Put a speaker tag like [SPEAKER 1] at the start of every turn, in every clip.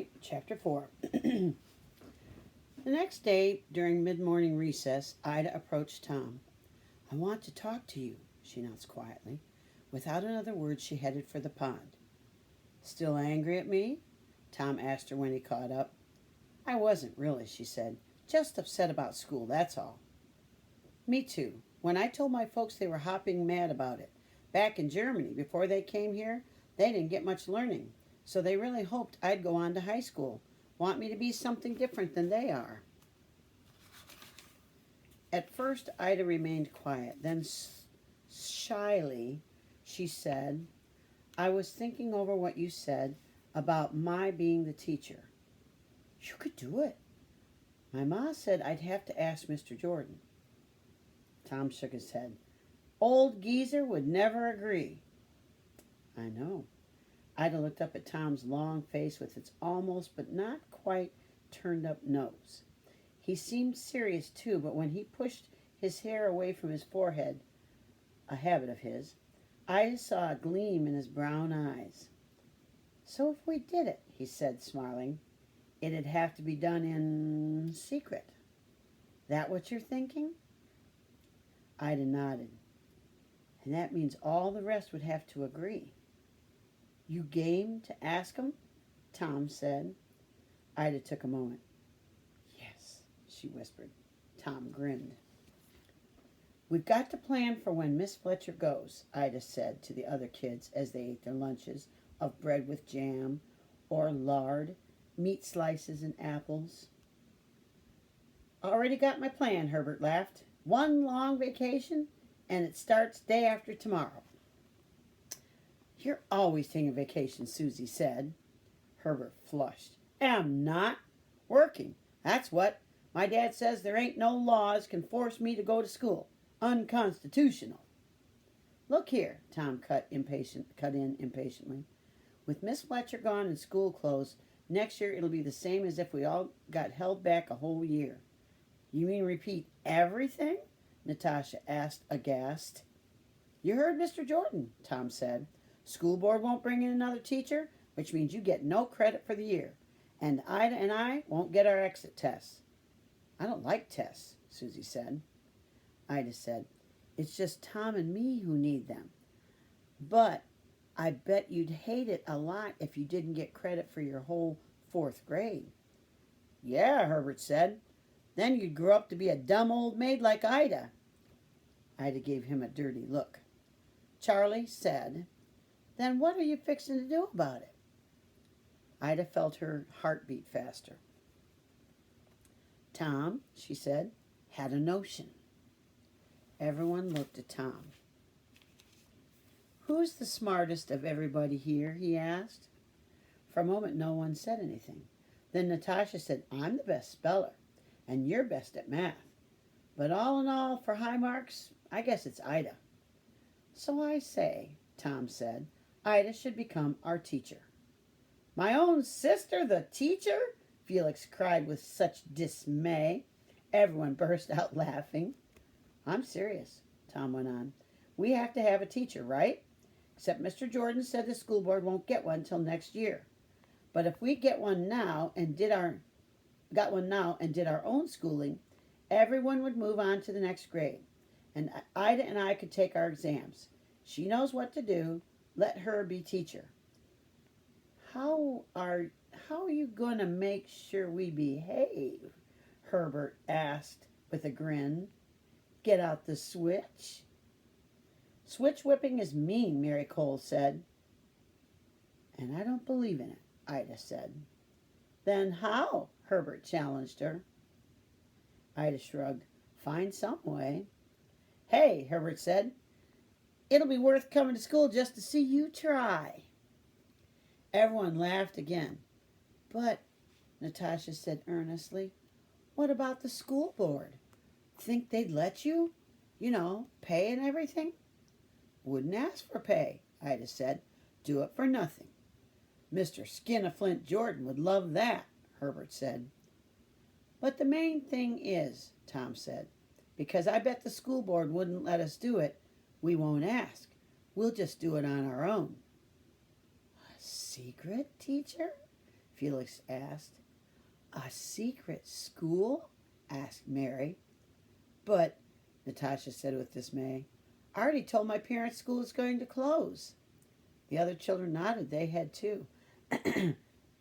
[SPEAKER 1] right, chapter 4. The next day, during mid morning recess, Ida approached Tom. I want to talk to you, she announced quietly. Without another word, she headed for the pond. Still angry at me? Tom asked her when he caught up. I wasn't really, she said. Just upset about school, that's all. Me too. When I told my folks they were hopping mad about it. Back in Germany, before they came here, they didn't get much learning. So they really hoped I'd go on to high school. Want me to be something different than they are. At first, Ida remained quiet. Then, shyly, she said, I was thinking over what you said about my being the teacher. You could do it. My ma said I'd have to ask Mr. Jordan. Tom shook his head. Old geezer would never agree. I know. Ida looked up at Tom's long face with its almost but not quite turned up nose. He seemed serious too, but when he pushed his hair away from his forehead, a habit of his, Ida saw a gleam in his brown eyes. So if we did it, he said, smiling, it'd have to be done in secret. That what you're thinking? Ida nodded. And that means all the rest would have to agree. You game to ask 'em? Tom said. Ida took a moment. Yes, she whispered. Tom grinned. We've got to plan for when Miss Fletcher goes, Ida said to the other kids as they ate their lunches of bread with jam or lard, meat slices and apples. Already got my plan, Herbert laughed. One long vacation, and it starts day after tomorrow. You're always taking vacation, Susie said. Herbert flushed. Am not. Working. That's what. My dad says there ain't no laws can force me to go to school. Unconstitutional. Look here, Tom cut in impatiently. With Miss Fletcher gone and school closed, next year it'll be the same as if we all got held back a whole year. You mean repeat everything? Natasha asked, aghast. You heard Mr. Jordan, Tom said. School board won't bring in another teacher, which means you get no credit for the year. And Ida and I won't get our exit tests. I don't like tests, Susie said. Ida said, it's just Tom and me who need them. But I bet you'd hate it a lot if you didn't get credit for your whole 4th grade. Yeah, Herbert said. Then you'd grow up to be a dumb old maid like Ida. Ida gave him a dirty look. Charlie said, then what are you fixing to do about it? Ida felt her heart beat faster. Tom, she said, had a notion. Everyone looked at Tom. Who's the smartest of everybody here? He asked. For a moment, no one said anything. Then Natasha said, I'm the best speller, and you're best at math. But all in all, for high marks, I guess it's Ida. So I say, Tom said, Ida should become our teacher. My own sister, the teacher? Felix cried with such dismay. Everyone burst out laughing. I'm serious, Tom went on. We have to have a teacher, right? Except Mr. Jordan said the school board won't get one till next year. But if we got one now and did our own schooling, everyone would move on to the next grade. And Ida and I could take our exams. She knows what to do. Let her be teacher. How are you going to make sure we behave? Herbert asked with a grin. Get out the switch. Switch whipping is mean, Mary Cole said. And I don't believe in it, Ida said. Then how? Herbert challenged her. Ida shrugged. Find some way. Hey, Herbert said. It'll be worth coming to school just to see you try. Everyone laughed again. But, Natasha said earnestly, what about the school board? Think they'd let you? You know, pay and everything? Wouldn't ask for pay, Ida said. Do it for nothing. Mr. Skinner-Flint Jordan would love that, Herbert said. But the main thing is, Tom said, because I bet the school board wouldn't let us do it, we won't ask. We'll just do it on our own. A secret, teacher? Felix asked. A secret school? Asked Mary. But, Natasha said with dismay, I already told my parents school is going to close. The other children nodded. They had too.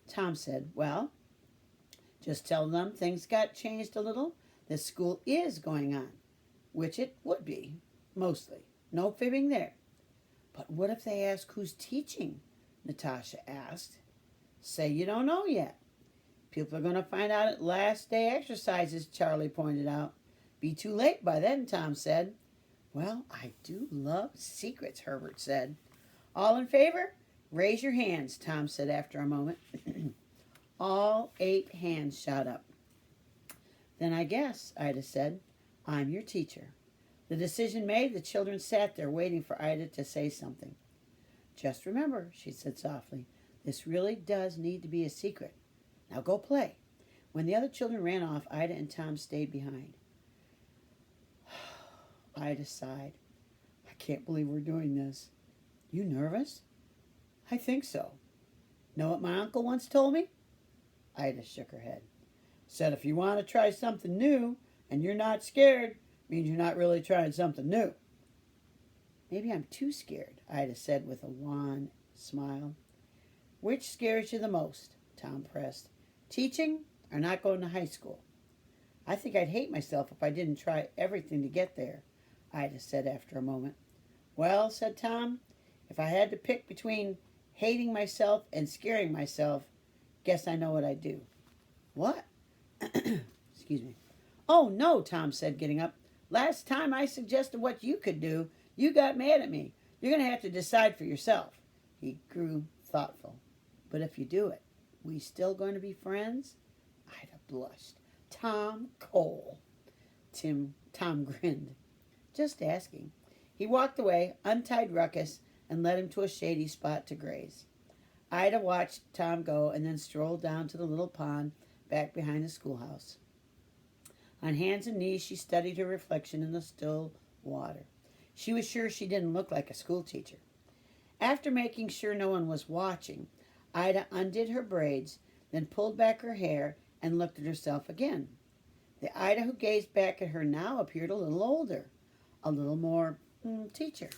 [SPEAKER 1] Tom said, well, just tell them things got changed a little. This school is going on, which it would be, mostly. No fibbing there. But what if they ask who's teaching? Natasha asked. Say you don't know yet. People are going to find out at last day exercises, Charlie pointed out. Be too late by then, Tom said. Well, I do love secrets, Herbert said. All in favor? Raise your hands, Tom said after a moment. All 8 hands shot up. Then I guess, Ida said, I'm your teacher. The decision made, the children sat there waiting for Ida to say something. Just remember, she said softly, this really does need to be a secret. Now go play. When the other children ran off, Ida and Tom stayed behind. Ida sighed. I can't believe we're doing this. You nervous? I think so. Know what my uncle once told me? Ida shook her head. Said if you want to try something new and you're not scared, means you're not really trying something new. Maybe I'm too scared, Ida said with a wan smile. Which scares you the most? Tom pressed. Teaching or not going to high school? I think I'd hate myself if I didn't try everything to get there, Ida said after a moment. Well, said Tom, if I had to pick between hating myself and scaring myself, guess I know what I'd do. What? Excuse me. Oh, no, Tom said, getting up. Last time I suggested what you could do, you got mad at me. You're going to have to decide for yourself. He grew thoughtful. But if you do it, we still going to be friends? Ida blushed. Tom Cole. Tom grinned. Just asking. He walked away, untied Ruckus, and led him to a shady spot to graze. Ida watched Tom go and then strolled down to the little pond back behind the schoolhouse. On hands and knees, she studied her reflection in the still water. She was sure she didn't look like a schoolteacher. After making sure no one was watching, Ida undid her braids, then pulled back her hair and looked at herself again. The Ida who gazed back at her now appeared a little older, a little more teacher.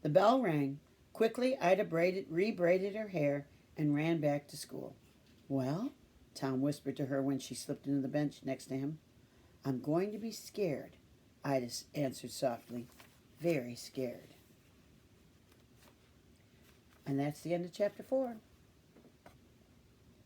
[SPEAKER 1] The bell rang. Quickly, Ida re-braided her hair and ran back to school. Well, Tom whispered to her when she slipped into the bench next to him. I'm going to be scared, Ida answered softly. Very scared. And that's the end of chapter 4.